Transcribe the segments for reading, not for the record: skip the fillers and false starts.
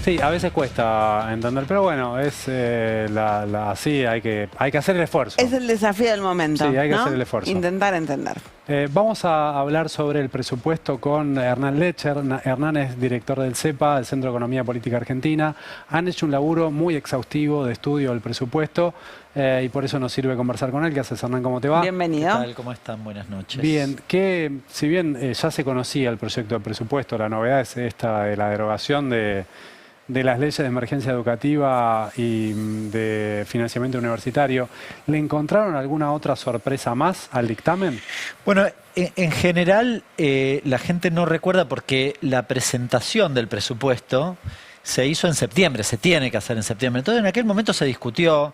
Sí, a veces cuesta entender, pero bueno, es sí, hay que hacer el esfuerzo. Es el desafío del momento. Sí, hay que ¿no? hacer el esfuerzo. Intentar entender. Vamos a hablar sobre el presupuesto con Hernán Lecher. Hernán es director del CEPA, del Centro de Economía Política Argentina. Han hecho un laburo muy exhaustivo de estudio del presupuesto y por eso nos sirve conversar con él. ¿Qué haces, Hernán? ¿Cómo te va? Bienvenido. ¿Qué tal? ¿Cómo están? Buenas noches. Bien, que si bien ya se conocía el proyecto de presupuesto, la novedad es esta de la derogación de las leyes de emergencia educativa y de financiamiento universitario, ¿le encontraron alguna otra sorpresa más al dictamen? Bueno, en general la gente no recuerda porque la presentación del presupuesto se hizo en septiembre, se tiene que hacer en septiembre. Entonces en aquel momento se discutió,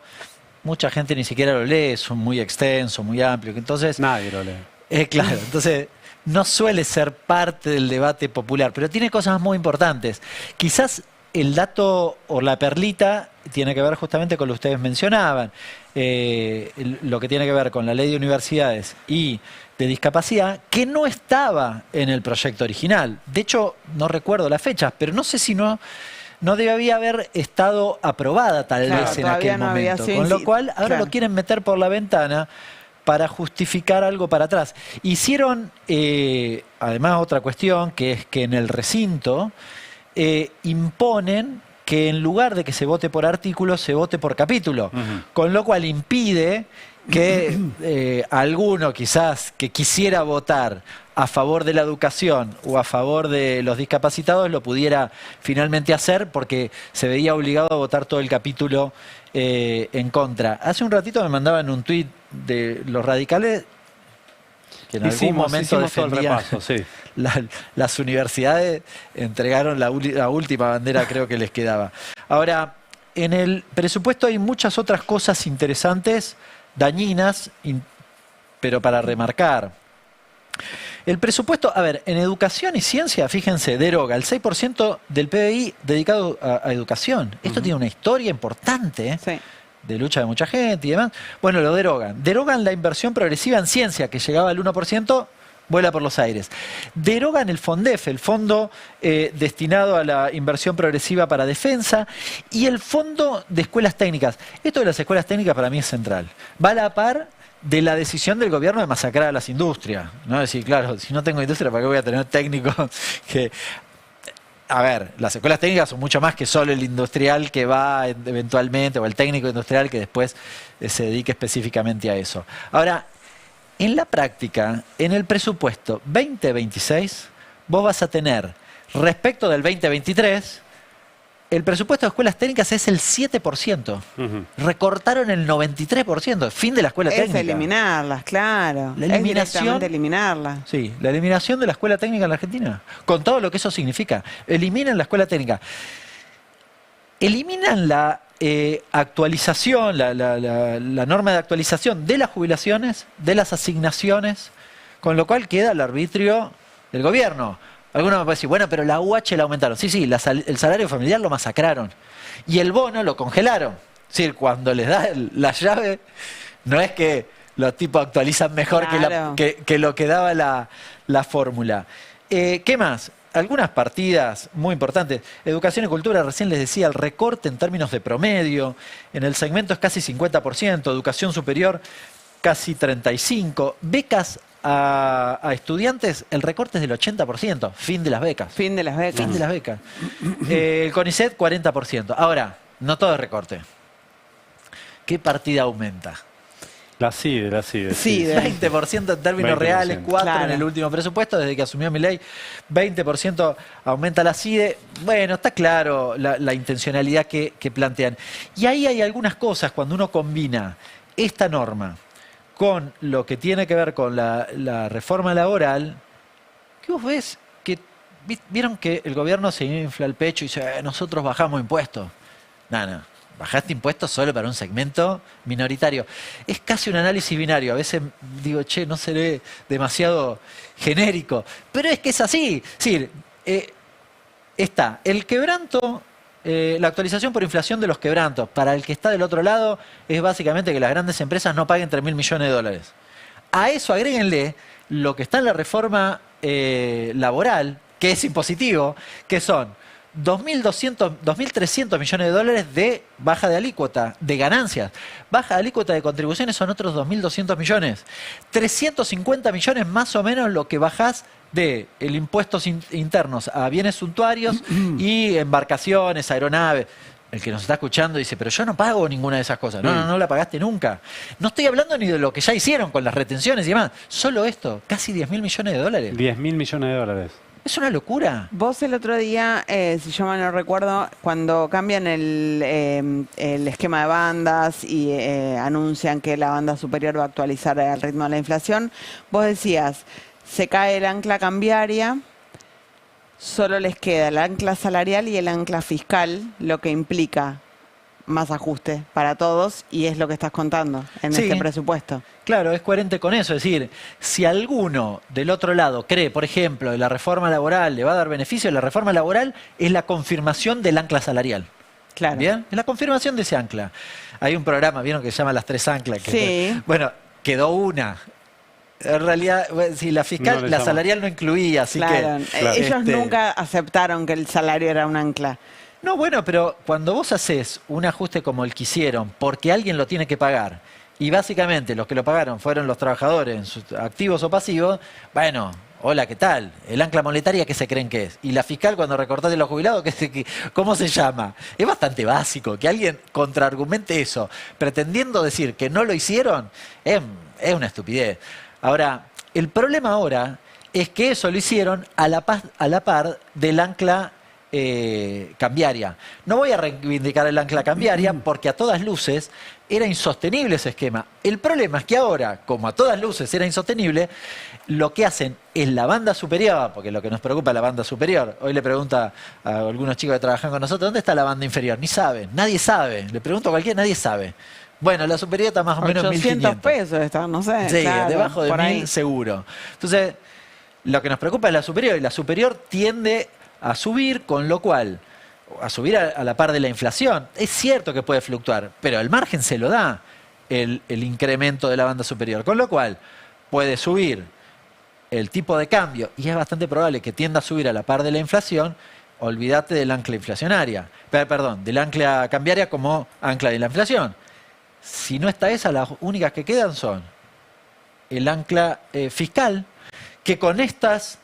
mucha gente ni siquiera lo lee, es muy extenso, muy amplio. Entonces, nadie lo lee. Claro, entonces no suele ser parte del debate popular, pero tiene cosas muy importantes. Quizás el dato o la perlita tiene que ver justamente con lo que ustedes mencionaban, lo que tiene que ver con la ley de universidades y de discapacidad, que no estaba en el proyecto original. De hecho, no recuerdo las fechas, pero no sé si no debía haber estado aprobada tal vez en aquel momento. Con lo cual, ahora lo quieren meter por la ventana para justificar algo para atrás. Hicieron, además, otra cuestión, que es que en el recinto imponen que en lugar de que se vote por artículo, se vote por capítulo. Con lo cual impide que alguno quizás que quisiera votar a favor de la educación o a favor de los discapacitados lo pudiera finalmente hacer porque se veía obligado a votar todo el capítulo en contra. Hace un ratito me mandaban un tuit de los radicales que en algún momento defendían las universidades, entregaron la última bandera, creo que les quedaba. Ahora, en el presupuesto hay muchas otras cosas interesantes, dañinas, pero para remarcar. El presupuesto, a ver, en educación y ciencia, fíjense, deroga el 6% del PBI dedicado a educación. Esto tiene una historia importante, de lucha de mucha gente y demás. Bueno, lo derogan. Derogan la inversión progresiva en ciencia, que llegaba al 1%, vuela por los aires. Derogan el FONDEF, el fondo destinado a la inversión progresiva para defensa, y el fondo de escuelas técnicas. Esto de las escuelas técnicas para mí es central. Va a la par de la decisión del gobierno de masacrar a las industrias, ¿no? Es decir, claro, si no tengo industria, ¿para qué voy a tener técnicos que... A ver, las escuelas técnicas son mucho más que solo el industrial que va eventualmente, o el técnico industrial que después se dedique específicamente a eso. Ahora, en la práctica, en el presupuesto 2026, vos vas a tener, respecto del 2023, el presupuesto de escuelas técnicas es el 7%. Recortaron el 93%. Fin de la escuela técnica. Es eliminarlas, claro. La eliminación, es eliminarlas. Sí, la eliminación de la escuela técnica en la Argentina. Con todo lo que eso significa. Eliminan la escuela técnica. Eliminan la actualización, la norma de actualización de las jubilaciones, de las asignaciones, con lo cual queda el arbitrio del gobierno. Algunos me pueden decir, bueno, pero la UH la aumentaron. Sí, el salario familiar lo masacraron. Y el bono lo congelaron. Es decir, cuando les da la llave, no es que los tipos actualizan mejor que lo que daba la fórmula. ¿Qué más? Algunas partidas muy importantes. Educación y cultura, recién les decía, el recorte en términos de promedio. En el segmento es casi 50%. Educación superior, casi 35%. Becas a estudiantes, el recorte es del 80%. Fin de las becas. Fin de las becas. Fin de las becas. El CONICET, 40%. Ahora, no todo es recorte. ¿Qué partida aumenta? La CIDE. Sí, 20% en términos 20%. reales, 4% Claro. en el último presupuesto, desde que asumió Milei, 20% aumenta la CIDE. Bueno, está claro la intencionalidad que plantean. Y ahí hay algunas cosas, cuando uno combina esta norma con lo que tiene que ver con la reforma laboral, que vos ves que, vieron que el gobierno se infla el pecho y dice, nosotros bajamos impuestos. No, bajaste impuestos solo para un segmento minoritario. Es casi un análisis binario. A veces digo, che, no seré demasiado genérico. Pero es que es así. Es decir, está el quebranto, la actualización por inflación de los quebrantos. Para el que está del otro lado es básicamente que las grandes empresas no paguen 3.000 millones de dólares. A eso agréguenle lo que está en la reforma laboral, que es impositivo, que son 2.200, 2.300 millones de dólares de baja de alícuota, de ganancias. Baja de alícuota de contribuciones son otros 2.200 millones. 350 millones más o menos lo que bajás de el impuestos internos a bienes suntuarios y embarcaciones, aeronaves. El que nos está escuchando dice, pero yo no pago ninguna de esas cosas. No la pagaste nunca. No estoy hablando ni de lo que ya hicieron con las retenciones y demás. Solo esto, casi 10.000 millones de dólares. 10.000 millones de dólares. Es una locura. Vos el otro día, si yo mal no recuerdo, cuando cambian el esquema de bandas y anuncian que la banda superior va a actualizar al ritmo de la inflación, vos decías, se cae el ancla cambiaria, solo les queda el ancla salarial y el ancla fiscal, lo que implica más ajuste para todos y es lo que estás contando en este presupuesto. Claro, es coherente con eso. Es decir, si alguno del otro lado cree, por ejemplo, que la reforma laboral le va a dar beneficio, la reforma laboral es la confirmación del ancla salarial. Claro. ¿Bien? Es la confirmación de ese ancla. Hay un programa, ¿vieron? Que se llama Las Tres Anclas. Sí. Bueno, quedó una. En realidad, si la fiscal, la salarial no incluía, así claro. que... Ellos nunca aceptaron que el salario era un ancla. No, bueno, pero cuando vos haces un ajuste como el que hicieron, porque alguien lo tiene que pagar, y básicamente los que lo pagaron fueron los trabajadores, en sus activos o pasivos, bueno, hola, ¿qué tal? El ancla monetaria, ¿qué se creen que es? Y la fiscal, cuando recortaste los jubilados, ¿cómo se llama? Es bastante básico que alguien contraargumente eso, pretendiendo decir que no lo hicieron, es una estupidez. Ahora, el problema ahora es que eso lo hicieron a la par del ancla cambiaria. No voy a reivindicar el ancla cambiaria porque a todas luces era insostenible ese esquema. El problema es que ahora, como a todas luces era insostenible, lo que hacen es la banda superior, porque lo que nos preocupa es la banda superior. Hoy le pregunta a algunos chicos que trabajan con nosotros, ¿dónde está la banda inferior? Ni saben, nadie sabe. Le pregunto a cualquiera, nadie sabe. Bueno, la superior está más o menos 800 pesos está, no sé. Sí, claro, debajo de 1.000 seguro. Entonces, lo que nos preocupa es la superior, y la superior tiende a subir, con lo cual, a subir a la par de la inflación. Es cierto que puede fluctuar, pero el margen se lo da el incremento de la banda superior, con lo cual puede subir el tipo de cambio, y es bastante probable que tienda a subir a la par de la inflación. Olvídate del ancla inflacionaria, perdón, del ancla cambiaria como ancla de la inflación. Si no está esa, las únicas que quedan son el ancla fiscal, que con estas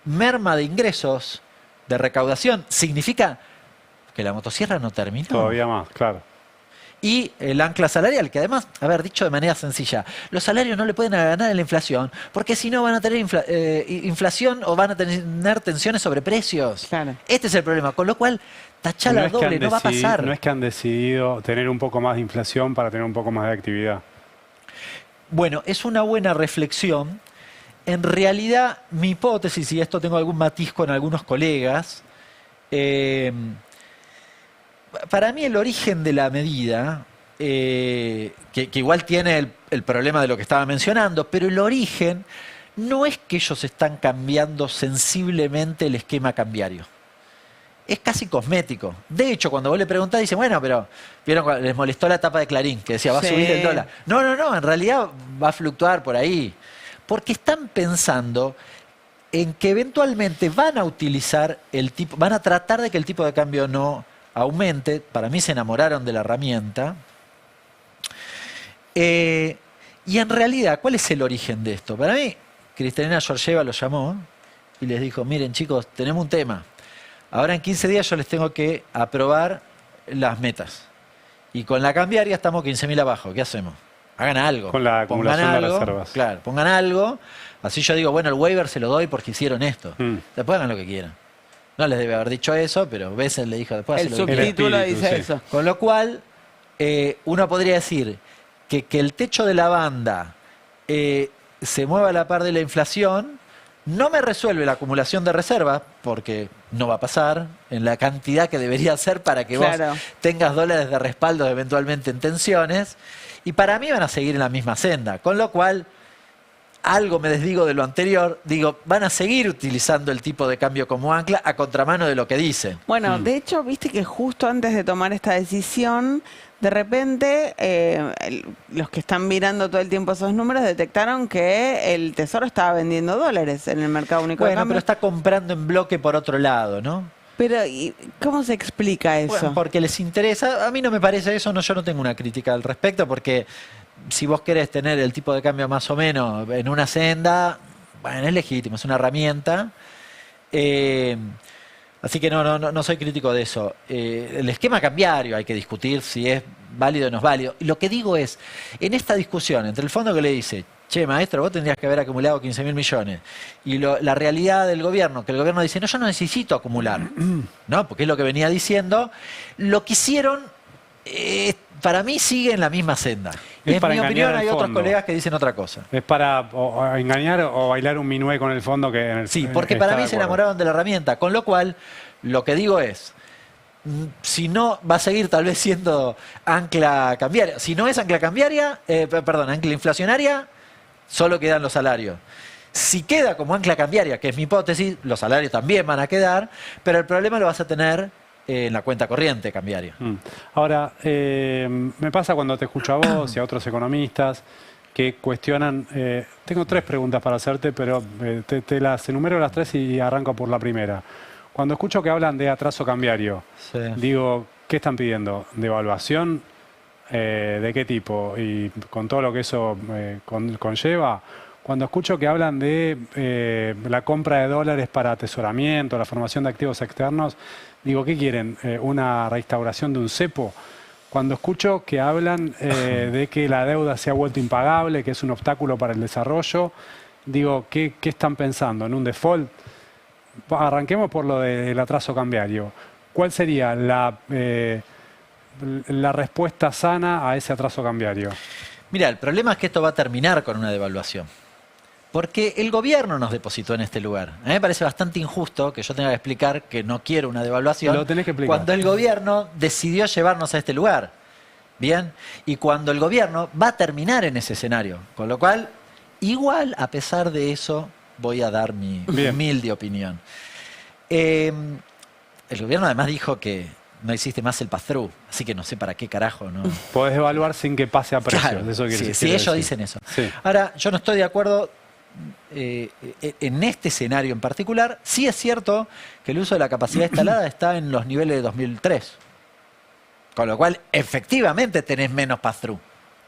merma de ingresos, de recaudación, significa que la motosierra no terminó. Todavía más, claro. Y el ancla salarial, que además, dicho de manera sencilla, los salarios no le pueden ganar a la inflación, porque si no van a tener inflación o van a tener tensiones sobre precios. Claro. Este es el problema, con lo cual, tachala doble, no va a pasar. No es que han decidido tener un poco más de inflación para tener un poco más de actividad. Bueno, es una buena reflexión. En realidad, mi hipótesis, y esto tengo algún matiz con algunos colegas, para mí el origen de la medida, que igual tiene el problema de lo que estaba mencionando, pero el origen no es que ellos están cambiando sensiblemente el esquema cambiario. Es casi cosmético. De hecho, cuando vos le preguntás, dicen, bueno, pero ¿vieron? Les molestó la tapa de Clarín, que decía, va a subir el dólar. No, en realidad va a fluctuar por ahí. Porque están pensando en que eventualmente van a utilizar van a tratar de que el tipo de cambio no aumente. Para mí se enamoraron de la herramienta. Y en realidad, ¿cuál es el origen de esto? Para mí, Kristalina Georgieva lo llamó y les dijo, miren chicos, tenemos un tema. Ahora en 15 días yo les tengo que aprobar las metas. Y con la cambiaria estamos 15.000 abajo. ¿Qué hacemos? Hagan algo. Con la acumulación de reservas. Claro, pongan algo. Así yo digo, bueno, el waiver se lo doy porque hicieron esto. Después hagan lo que quieran. No les debe haber dicho eso, pero Bessel le dijo después. El subtítulo dice eso. Con lo cual, uno podría decir que el techo de la banda se mueva a la par de la inflación, no me resuelve la acumulación de reservas, porque no va a pasar en la cantidad que debería ser para que vos tengas dólares de respaldo eventualmente en tensiones. Y para mí van a seguir en la misma senda, con lo cual algo me desdigo de lo anterior, digo, van a seguir utilizando el tipo de cambio como ancla a contramano de lo que dicen. Bueno, de hecho, viste que justo antes de tomar esta decisión, de repente, los que están mirando todo el tiempo esos números detectaron que el Tesoro estaba vendiendo dólares en el mercado único de cambio. Bueno, pero está comprando en bloque por otro lado, ¿no? Pero, ¿y cómo se explica eso? Bueno, porque les interesa. A mí no me parece eso, no, yo no tengo una crítica al respecto, porque si vos querés tener el tipo de cambio más o menos en una senda, bueno, es legítimo, es una herramienta. Así que no soy crítico de eso. El esquema cambiario hay que discutir si es válido o no es válido. Y lo que digo es, en esta discusión entre el fondo que le dice, che, maestro, vos tendrías que haber acumulado 15.000 millones, y la realidad del gobierno, que el gobierno dice, no, yo no necesito acumular, ¿no? Porque es lo que venía diciendo, lo que hicieron, para mí sigue en la misma senda. En mi opinión hay otros colegas que dicen otra cosa. Es para o engañar o bailar un minué con el fondo que en el, Sí, porque para mí se enamoraron de la herramienta, con lo cual lo que digo es, si no, va a seguir tal vez siendo ancla cambiaria. Si no es ancla cambiaria, ancla inflacionaria, solo quedan los salarios. Si queda como ancla cambiaria, que es mi hipótesis, los salarios también van a quedar, pero el problema lo vas a tener en la cuenta corriente cambiaria. Ahora, me pasa cuando te escucho a vos y a otros economistas que cuestionan... tengo 3 preguntas para hacerte, pero te las enumero las 3 y arranco por la primera. Cuando escucho que hablan de atraso cambiario, sí, digo, ¿qué están pidiendo? ¿Devaluación? ¿De qué tipo? Y con todo lo que eso conlleva. Cuando escucho que hablan de la compra de dólares para atesoramiento, la formación de activos externos, digo, ¿qué quieren? ¿Una reinstauración de un cepo? Cuando escucho que hablan de que la deuda se ha vuelto impagable, que es un obstáculo para el desarrollo, digo, ¿qué están pensando? ¿En un default? Arranquemos por lo del atraso cambiario. ¿Cuál sería la respuesta sana a ese atraso cambiario? Mira, el problema es que esto va a terminar con una devaluación. Porque el gobierno nos depositó en este lugar. A mí me parece bastante injusto que yo tenga que explicar que no quiero una devaluación. Lo tenés que explicar. Cuando el gobierno decidió llevarnos a este lugar. Bien. Y cuando el gobierno va a terminar en ese escenario. Con lo cual, igual, a pesar de eso, voy a dar mi humilde opinión. El gobierno además dijo que no existe más el pass-through, así que no sé para qué carajo. ¿No? Podés evaluar sin que pase a precios. Claro, eso si ellos dicen eso. Sí. Ahora, yo no estoy de acuerdo en este escenario en particular. Sí es cierto que el uso de la capacidad instalada está en los niveles de 2003. Con lo cual, efectivamente tenés menos pass-through.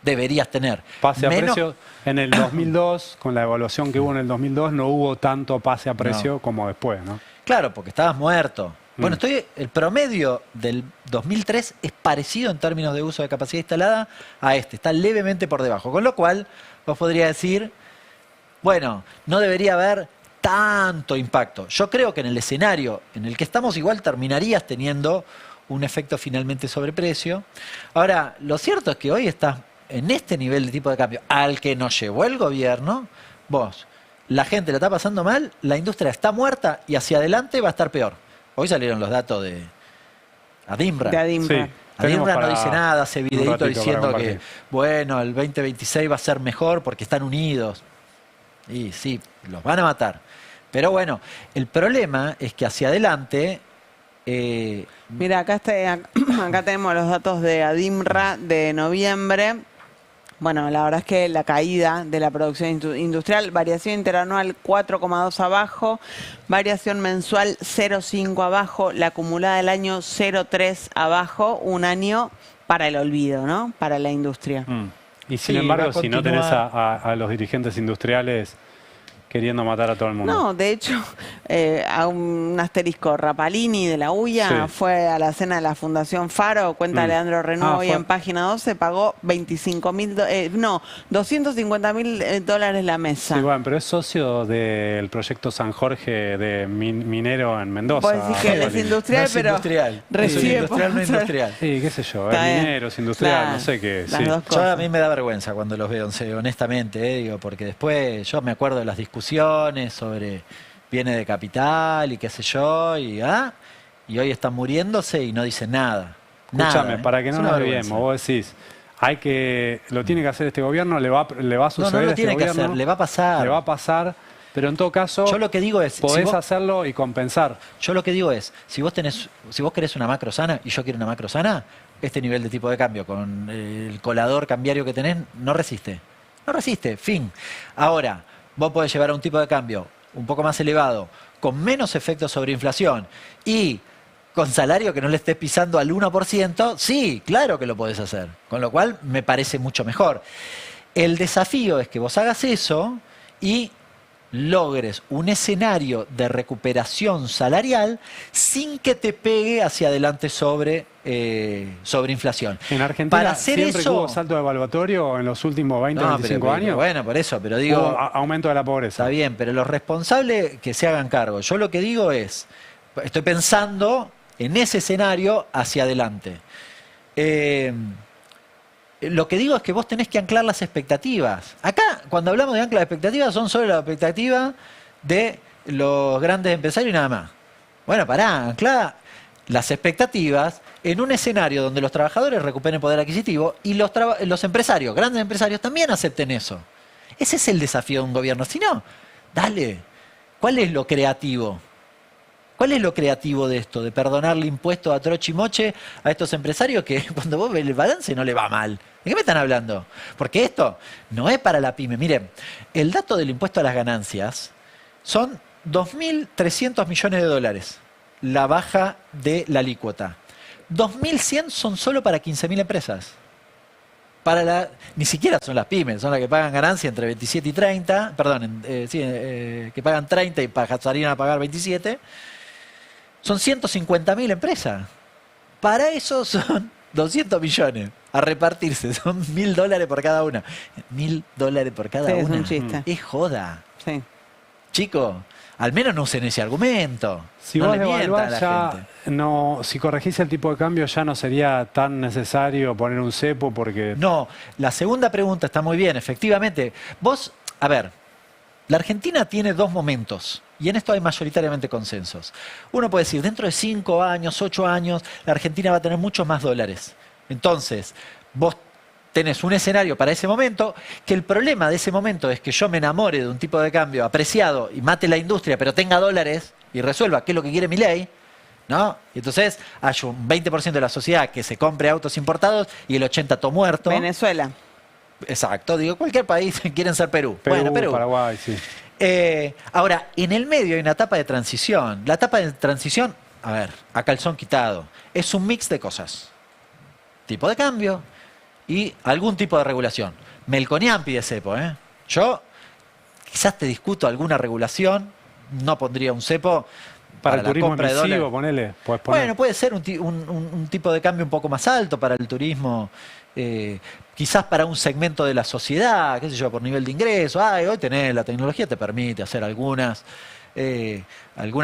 Deberías tener. Pase a precio. En el 2002, con la evaluación que hubo en el 2002, no hubo tanto pase a precio como después, ¿no? Claro, porque estabas muerto. Bueno, el promedio del 2003 es parecido en términos de uso de capacidad instalada a este. Está levemente por debajo. Con lo cual, vos podrías decir, bueno, no debería haber tanto impacto. Yo creo que en el escenario en el que estamos igual terminarías teniendo un efecto finalmente sobre precio. Ahora, lo cierto es que hoy estás en este nivel de tipo de cambio al que nos llevó el gobierno, la gente la está pasando mal, la industria está muerta y hacia adelante va a estar peor. Hoy salieron los datos de Adimra. De Adimra. Sí, Adimra no dice nada, hace videito diciendo que, bueno, el 2026 va a ser mejor porque están unidos. Y sí, los van a matar. Pero bueno, el problema es que hacia adelante... Mira, acá tenemos los datos de Adimra de noviembre. Bueno, la verdad es que la caída de la producción industrial, variación interanual 4,2 abajo, variación mensual 0,5 abajo, la acumulada del año 0,3 abajo, un año para el olvido, ¿no? Para la industria. Y sin embargo, si no tenés a los dirigentes industriales queriendo matar a todo el mundo. No, de hecho, a un asterisco, Rapalini de la UIA fue a la cena de la Fundación Faro, cuenta Leandro Renaud hoy en página 12, pagó 250.000 dólares la mesa. Sí, bueno, pero es socio del proyecto San Jorge de minero en Mendoza. Vos decís que él es industrial, no pero industrial. recibe industrial, no industrial. Sí, qué sé yo, es minero, es industrial, no sé qué. Sí. Yo a mí me da vergüenza cuando los veo, honestamente, digo, porque después yo me acuerdo de las discusiones sobre bienes de capital y qué sé yo, y hoy están muriéndose y no dicen nada. Escúchame, para que no nos olvidemos, vos decís, lo tiene que hacer este gobierno, le va a suceder no lo a este tiene que gobierno, hacer, le va a pasar. Le va a pasar, pero en todo caso, yo lo que digo es, podés hacerlo y compensar. Yo lo que digo es, si vos querés una macro sana y yo quiero una macro sana, este nivel de tipo de cambio con el colador cambiario que tenés no resiste. No resiste, fin. Ahora, vos podés llevar a un tipo de cambio un poco más elevado, con menos efectos sobre inflación y con salario que no le estés pisando al 1%, sí, claro que lo podés hacer. Con lo cual me parece mucho mejor. El desafío es que vos hagas eso y logres un escenario de recuperación salarial sin que te pegue hacia adelante sobre inflación. En Argentina, Para hacer siempre eso, que hubo salto evaluatorio en los últimos 20, no, 25 años, bueno, por eso, pero digo, hubo aumento de la pobreza. está bien, pero los responsables que se hagan cargo. Yo lo que digo es, estoy pensando en ese escenario hacia adelante. Lo que digo es que vos tenés que anclar las expectativas. Acá, cuando hablamos de ancla de expectativas, son solo la expectativa de los grandes empresarios y nada más. Bueno, pará, ancla las expectativas en un escenario donde los trabajadores recuperen poder adquisitivo y los empresarios, grandes empresarios, también acepten eso. Ese es el desafío de un gobierno. Si no, dale. ¿Cuál es lo creativo? ¿Cuál es lo creativo de esto? De perdonarle impuestos a troche y moche a estos empresarios que cuando vos ves el balance no le va mal. ¿De qué me están hablando? Porque esto no es para la pyme. Miren, el dato del impuesto a las ganancias son 2.300 millones de dólares. La baja de la alícuota. 2.100 son solo para 15.000 empresas. Ni siquiera son las pymes, son las que pagan ganancia entre 27 y 30, perdón, que pagan 30 y pasarían a pagar 27. Son 150.000 empresas. Para eso son 200 millones a repartirse. Son $1.000 por cada una. $1.000 por cada Sí, una. es un chiste. Es joda. Sí. Chicos, al menos no usen ese argumento. Si no vos le mientan a devaluás la ya, gente. no, si corregís el tipo de cambio ya no sería tan necesario poner un cepo porque... No, la segunda pregunta está muy bien, efectivamente. Vos, a ver, la Argentina tiene dos momentos. Y en esto hay mayoritariamente consensos. Uno puede decir, dentro de 5 años, 8 años, la Argentina va a tener muchos más dólares. Entonces, vos tenés un escenario para ese momento, que el problema de ese momento es que yo me enamore de un tipo de cambio apreciado y mate la industria, pero tenga dólares y resuelva qué es lo que quiere mi ley, ¿no? Y entonces hay un 20% de la sociedad que se compre autos importados y el 80% todo muerto. Venezuela. Exacto, digo, cualquier país quieren ser Perú. Bueno, Perú. Paraguay, sí. Ahora, en el medio hay una etapa de transición. La etapa de transición, a ver, a calzón quitado, es un mix de cosas. Tipo de cambio y algún tipo de regulación. Melconian pide cepo, ¿eh? Yo quizás te discuto alguna regulación, no pondría un cepo Para para el la turismo compra de emisivo, dólares. ponele. Podés poner. Bueno, puede ser un tipo de cambio un poco más alto para el turismo, quizás para un segmento de la sociedad, qué sé yo, por nivel de ingreso. Hoy tenés, la tecnología te permite hacer algunas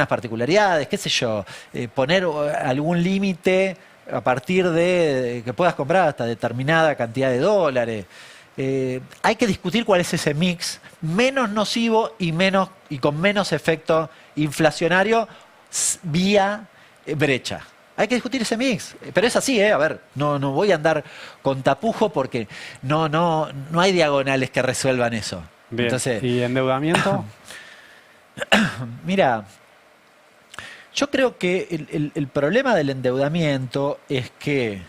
particularidades, qué sé yo, poner algún límite a partir de que puedas comprar hasta determinada cantidad de dólares. Hay que discutir cuál es ese mix menos nocivo y con menos efecto inflacionario vía brecha. Hay que discutir ese mix. Pero es así, a ver, no voy a andar con tapujo porque no hay diagonales que resuelvan eso. Bien. Entonces, ¿Y endeudamiento? mira, yo creo que el problema del endeudamiento es que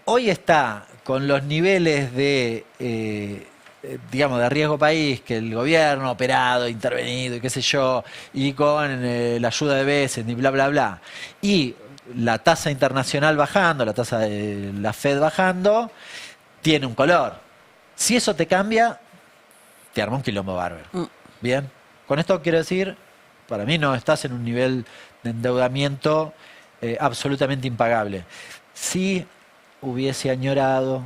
hoy está con los niveles de digamos, de riesgo país, que el gobierno ha operado, intervenido y qué sé yo, y con la ayuda de Besen y bla, bla, bla, y la tasa internacional bajando, la tasa de la Fed bajando, tiene un color. Si eso te cambia, te arma un quilombo bárbaro. Bien, con esto quiero decir, para mí no estás en un nivel de endeudamiento absolutamente impagable. Si hubiese añorado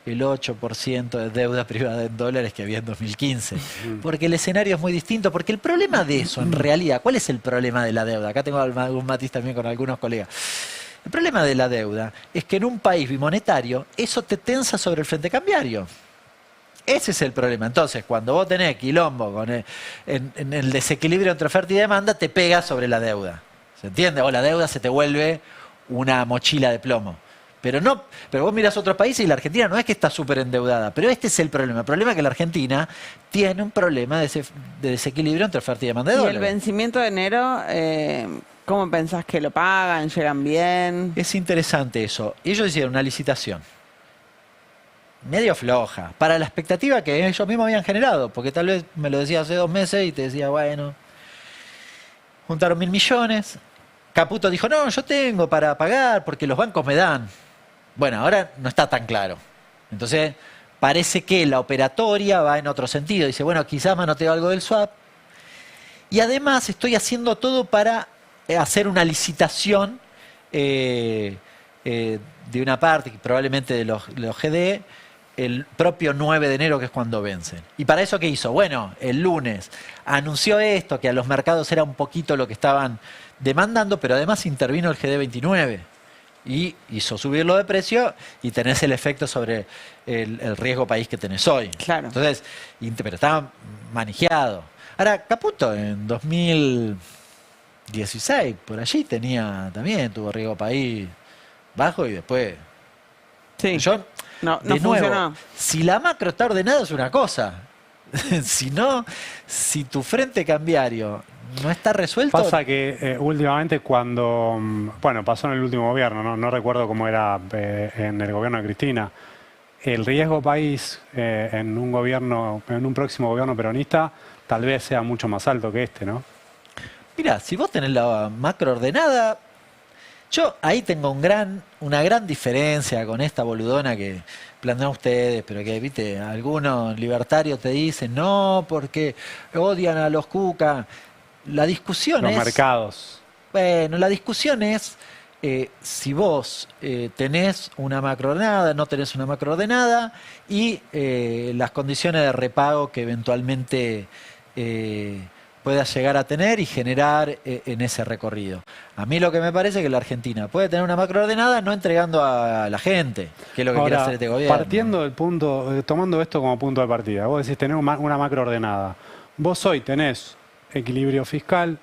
el 8% de deuda privada en dólares que había en 2015. Porque el escenario es muy distinto. Porque el problema de eso, en realidad, ¿cuál es el problema de la deuda? Acá tengo algún matiz también con algunos colegas. El problema de la deuda es que en un país bimonetario eso te tensa sobre el frente cambiario. Ese es el problema. Entonces, cuando vos tenés quilombo con en el desequilibrio entre oferta y demanda, te pega sobre la deuda. ¿Se entiende? O la deuda se te vuelve una mochila de plomo. Pero vos mirás otros países y la Argentina no es que está súper endeudada, pero este es el problema. El problema es que la Argentina tiene un problema de desequilibrio entre oferta y demanda de ¿Y dólares. el vencimiento de enero, cómo pensás que lo pagan? ¿Llegan bien? Es interesante eso. Ellos hicieron una licitación medio floja, para la expectativa que ellos mismos habían generado, porque tal vez me lo decía hace 2 meses y te decía, bueno, juntaron 1.000 millones. Caputo dijo, no, yo tengo para pagar porque los bancos me dan. Bueno, ahora no está tan claro. Entonces, parece que la operatoria va en otro sentido. Dice, bueno, quizás manoteo algo del swap. Y además estoy haciendo todo para hacer una licitación de una parte, probablemente de los GDE, el propio 9 de enero, que es cuando vencen. ¿Y para eso qué hizo? Bueno, el lunes anunció esto, que a los mercados era un poquito lo que estaban demandando, pero además intervino el GD29 y hizo subirlo de precio y tenés el efecto sobre el riesgo país que tenés hoy. Claro. Entonces, pero estaba manejado. Ahora, Caputo en 2016, por allí también tuvo riesgo país bajo y después... Sí. Yo, no de nuevo, funcionó. si la macro está ordenada es una cosa. Si no, si tu frente cambiario no está resuelto... Pasa que últimamente cuando... Bueno, pasó en el último gobierno, no recuerdo cómo era en el gobierno de Cristina. El riesgo país en un próximo gobierno peronista tal vez sea mucho más alto que este, ¿no? Mira, si vos tenés la macro ordenada, yo ahí tengo una gran diferencia con esta boludona que plantean ustedes, pero que, viste, algunos libertarios te dicen, no, porque odian a los cuca. La discusión Los es... mercados. Bueno, la discusión es si vos tenés una macroordenada, no tenés una macroordenada y las condiciones de repago que eventualmente puedas llegar a tener y generar en ese recorrido. A mí lo que me parece es que la Argentina puede tener una macroordenada no entregando a la gente, que es lo que quiere hacer este gobierno. Partiendo del punto, tomando esto como punto de partida, vos decís tener una macroordenada. Vos hoy tenés equilibrio fiscal.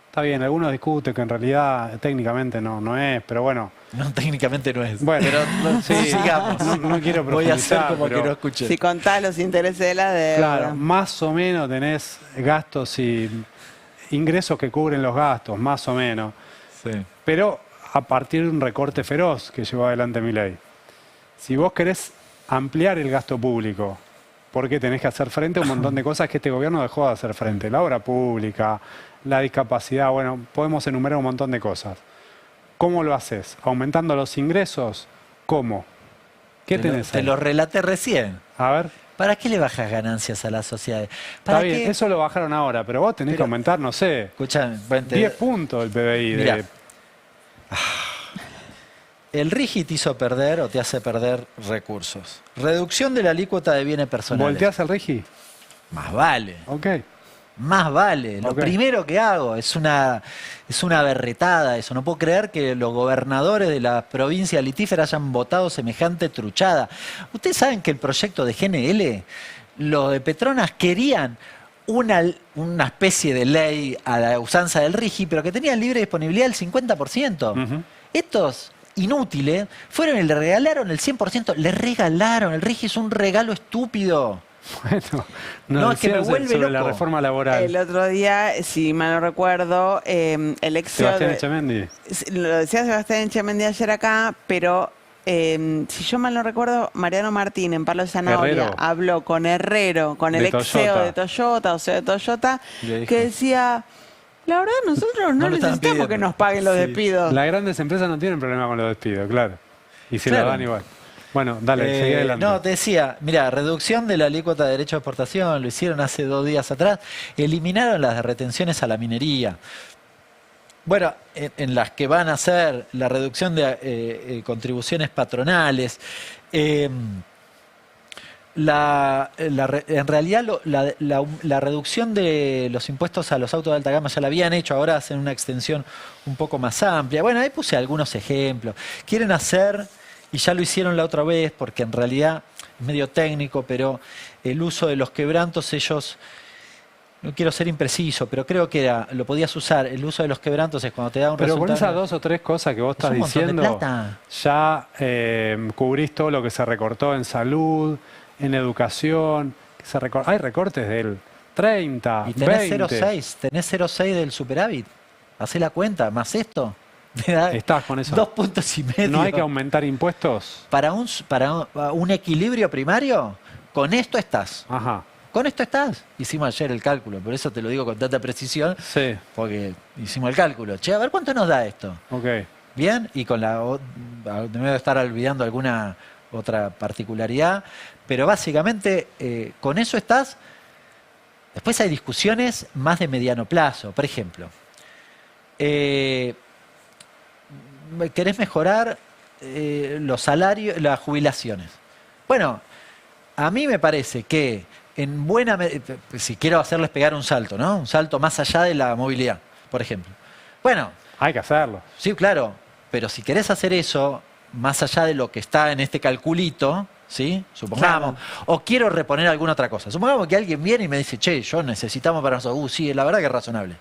Está bien, algunos discuten que en realidad técnicamente no es, pero bueno. No, técnicamente no es. Bueno, pero sí, sigamos. No quiero Voy a hacer profundizar, como pero, que no escuché. Si contás los intereses de la deuda. claro, más o menos tenés gastos y ingresos que cubren los gastos, más o menos. Sí. Pero a partir de un recorte feroz que llevó adelante Milei. Si vos querés ampliar el gasto público, porque tenés que hacer frente a un montón de cosas que este gobierno dejó de hacer frente. La obra pública, la discapacidad, bueno, podemos enumerar un montón de cosas. ¿Cómo lo haces? ¿Aumentando los ingresos? ¿Cómo? ¿Qué tenés ahí? Te lo relaté recién. A ver. ¿Para qué le bajas ganancias a las sociedades? Está ¿Para bien, qué? eso lo bajaron ahora, pero vos tenés que aumentar, no sé, Escuchame, 10 puntos el PBI. Mirá. El RIGI te hizo perder o te hace perder recursos. Reducción de la alícuota de bienes personales. ¿Volteás el RIGI? Más vale. Ok. Más vale. Lo Ok. primero que hago es una berretada eso. No puedo creer que los gobernadores de la provincia litífera hayan votado semejante truchada. Ustedes saben que el proyecto de GNL, los de Petronas querían una especie de ley a la usanza del RIGI, pero que tenía libre disponibilidad del 50%. Ujú. Estos inútiles fueron y le regalaron el 100%. Le regalaron. El RIGI es un regalo estúpido. Bueno, No, es que me decían vuelve sobre la loco. reforma laboral. El otro día, si mal no recuerdo, el ex CEO Sebastián de- Echemendi. lo decía Sebastián Echemendi ayer acá, pero si yo mal no recuerdo, Mariano Martín en Palo de Zanahoria Herrero. habló con Herrero, con el De ex CEO Toyota. de Toyota, o CEO de Toyota, Le dijo. que decía, la verdad nosotros No no lo estaban necesitamos pidiendo. que nos paguen los Sí. despidos. Las grandes empresas no tienen problema con los despidos, claro. Y se Claro. la dan igual. Bueno, dale, seguí adelante. No, te decía, mira, reducción de la alícuota de derecho de exportación, lo hicieron hace 2 días atrás, eliminaron las retenciones a la minería. Bueno, en las que van a hacer la reducción de contribuciones patronales. En realidad la reducción de los impuestos a los autos de alta gama ya la habían hecho, ahora hacen una extensión un poco más amplia. Bueno, ahí puse algunos ejemplos. Quieren hacer, y ya lo hicieron la otra vez, porque en realidad es medio técnico, pero el uso de los quebrantos, ellos, no quiero ser impreciso, pero creo que lo podías usar, el uso de los quebrantos es cuando te da un Pero con resultado... esas 2 o 3 cosas que vos Es estás un montón de diciendo, plata. ya cubrís todo lo que se recortó en salud, en educación. Hay recortes del 30, Y tenés 20. 0,6, tenés 0,6 del superávit. Hacé la cuenta, más esto. Me da Estás con eso. 2,5 puntos. ¿No hay que aumentar impuestos? Para un equilibrio primario, con esto estás. Ajá. con esto estás. Hicimos ayer el cálculo, por eso te lo digo con tanta precisión, Sí, porque hicimos el cálculo. Che, a ver cuánto nos da esto. ok. Bien, y con debo estar olvidando alguna otra particularidad, pero básicamente con eso estás. Después hay discusiones más de mediano plazo. Por ejemplo, ¿querés mejorar los salarios, las jubilaciones? Bueno, a mí me parece que en si quiero hacerles pegar un salto, ¿no? Un salto más allá de la movilidad, por ejemplo. Bueno, Hay que hacerlo. sí, claro, pero si querés hacer eso, más allá de lo que está en este calculito, ¿sí? Supongamos, o quiero reponer alguna otra cosa. Supongamos que alguien viene y me dice, che, yo necesitamos para nosotros. Sí, la verdad que es razonable.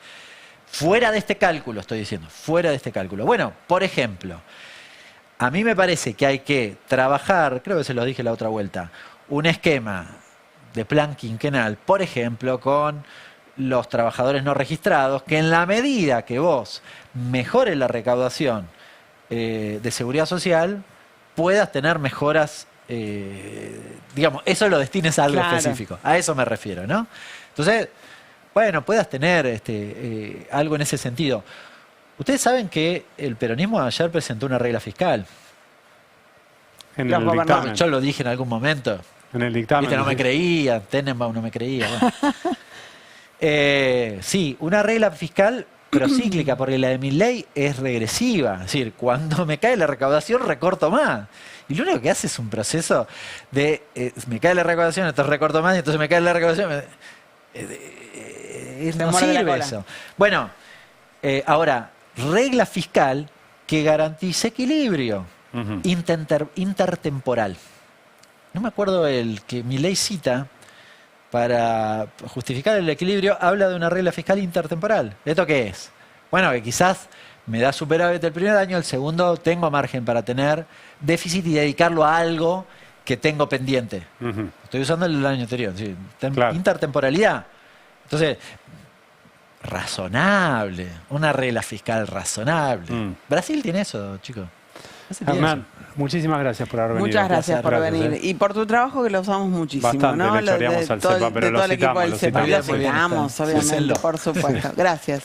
Fuera de este cálculo, estoy diciendo, fuera de este cálculo. Bueno, por ejemplo, a mí me parece que hay que trabajar, creo que se lo dije la otra vuelta, un esquema de plan quinquenal, por ejemplo, con los trabajadores no registrados, que en la medida que vos mejores la recaudación de seguridad social, puedas tener mejoras, digamos, eso lo destines a algo específico. A eso me refiero, ¿no? Entonces, bueno, puedas tener algo en ese sentido. Ustedes saben que el peronismo ayer presentó una regla fiscal. En el dictamen. Yo lo dije en algún momento. En el dictamen. Viste, no me creía, Tenenbaum no me creía. Bueno. Sí, una regla fiscal procíclica, porque la de Milei es regresiva. Es decir, cuando me cae la recaudación, recorto más. Y lo único que hace es un proceso de me cae la recaudación, entonces recorto más, y entonces me cae la recaudación. No sirve eso. Bueno, ahora, regla fiscal que garantice equilibrio intertemporal. No me acuerdo el que Milei cita para justificar el equilibrio, habla de una regla fiscal intertemporal. ¿Esto qué es? Bueno, que quizás me da superávit el primer año, el segundo tengo margen para tener déficit y dedicarlo a algo que tengo pendiente. Estoy usando el del año anterior. ¿Sí? Claro. Intertemporalidad. Entonces, razonable. Una regla fiscal razonable. Brasil tiene eso, chicos. Hernán, muchísimas gracias por haber venido. Muchas gracias por venir. Y por tu trabajo, que lo usamos muchísimo. Bastante, ¿no? le choreamos al CEPA, pero de todo el equipo del CEPA. Lo citamos, obviamente, por supuesto. Gracias.